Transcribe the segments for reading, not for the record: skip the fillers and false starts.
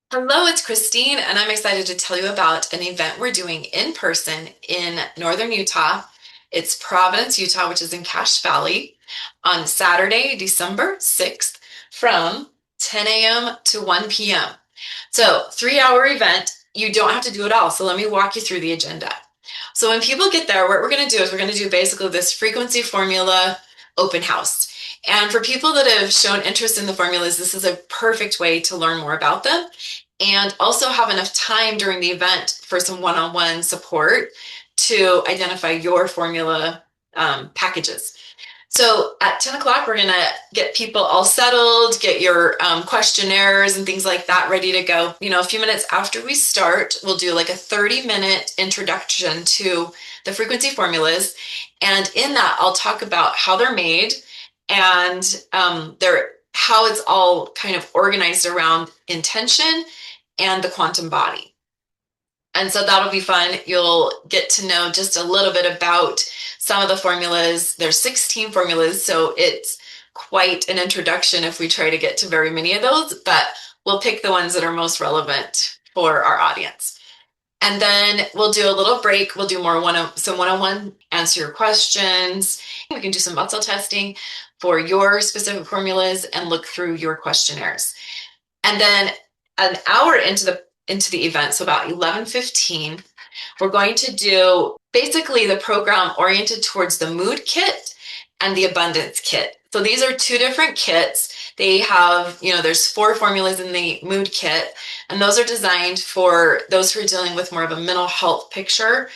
Hello, it's Christine, and I'm excited to tell you about an event we're doing in person in northern Utah. It's Providence, Utah, which is in Cache Valley, on Saturday, December 6th from 10 a.m. to 1 p.m. So, 3 hour event. You don't have to do it all. So, let me walk you through the agenda. So, when people get there, what we're going to do is we're going to do basically this frequency formula open house. And for people that have shown interest in the formulas, this is a perfect way to learn more about them and also have enough time during the event for some one-on-one support to identify your formula packages. So at 10 o'clock, we're going to get people all settled, get your questionnaires and things like that ready to go. A few minutes after we start, we'll do like a 30-minute introduction to the frequency formulas. And in that, I'll talk about how they're made and how it's all kind of organized around intention and the quantum body. And so that'll be fun. You'll get to know just a little bit about some of the formulas. There's 16 formulas, so it's quite an introduction if we try to get to very many of those, but we'll pick the ones that are most relevant for our audience. And then we'll do a little break. We'll do some one-on-one, answer your questions. We can do some muscle testing for your specific formulas and look through your questionnaires. And then an hour into the event, so about 11:15, we're going to do basically the program oriented towards the mood kit and the abundance kit. So these are two different kits. They have, there's 4 formulas in the mood kit, and those are designed for those who are dealing with more of a mental health picture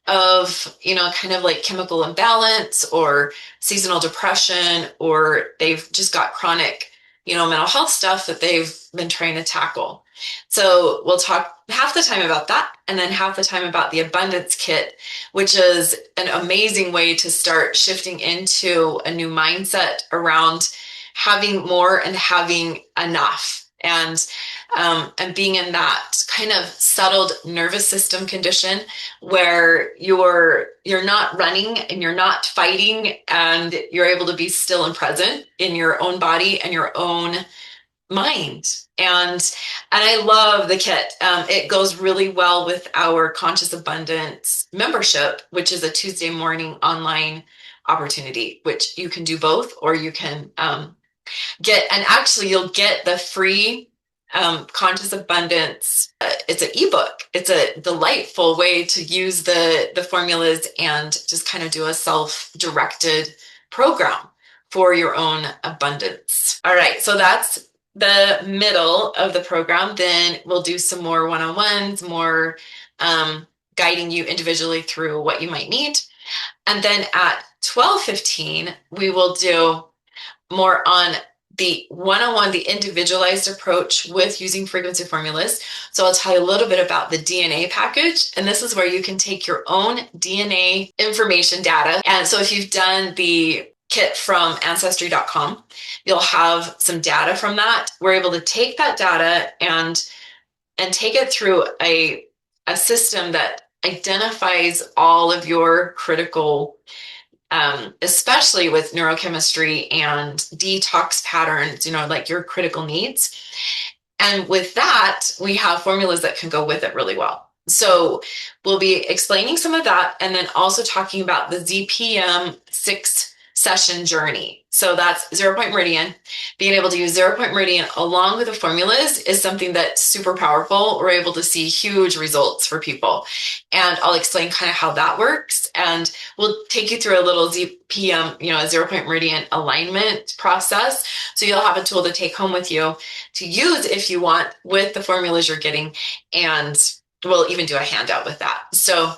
of, kind of like chemical imbalance or seasonal depression, or they've just got chronic, mental health stuff that they've been trying to tackle. So we'll talk half the time about that and then half the time about the abundance kit, which is an amazing way to start shifting into a new mindset around having more and having enough and being in that kind of settled nervous system condition where you're not running and you're not fighting and you're able to be still and present in your own body and your own mind. And I love the kit. It goes really well with our Conscious Abundance membership, which is a Tuesday morning online opportunity, which you can do both, or you can and actually you'll get the free Conscious Abundance. It's an ebook. It's a delightful way to use the formulas and just kind of do a self-directed program for your own abundance. All right, so that's the middle of the program. Then we'll do some more one-on-ones, more guiding you individually through what you might need. And then at 12:15, we will do more on the one-on-one, the individualized approach with using frequency formulas. So I'll tell you a little bit about the DNA package. And this is where you can take your own DNA information data. And so if you've done the kit from ancestry.com, you'll have some data from that. We're able to take that data and take it through a system that identifies all of your critical especially with neurochemistry and detox patterns, like your critical needs. And with that, we have formulas that can go with it really well. So we'll be explaining some of that and then also talking about the ZPM 6-session journey. So that's 0 Point Meridian. Being able to use 0 Point Meridian along with the formulas is something that's super powerful. We're able to see huge results for people. And I'll explain kind of how that works. And we'll take you through a little ZPM, a 0 Point Meridian alignment process. So you'll have a tool to take home with you to use if you want with the formulas you're getting. And we'll even do a handout with that. So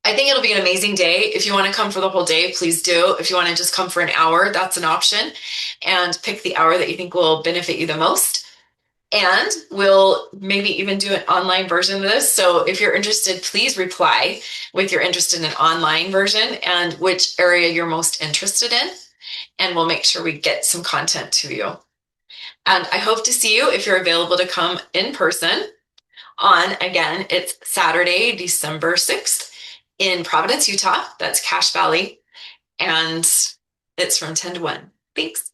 I think it'll be an amazing day. If you want to come for the whole day, please do. If you want to just come for an hour, that's an option. And pick the hour that you think will benefit you the most. And we'll maybe even do an online version of this. So if you're interested, please reply with your interest in an online version and which area you're most interested in. And we'll make sure we get some content to you. And I hope to see you if you're available to come in person again, it's Saturday, December 6th in Providence, Utah. That's Cache Valley. And it's from 10 to 1. Thanks.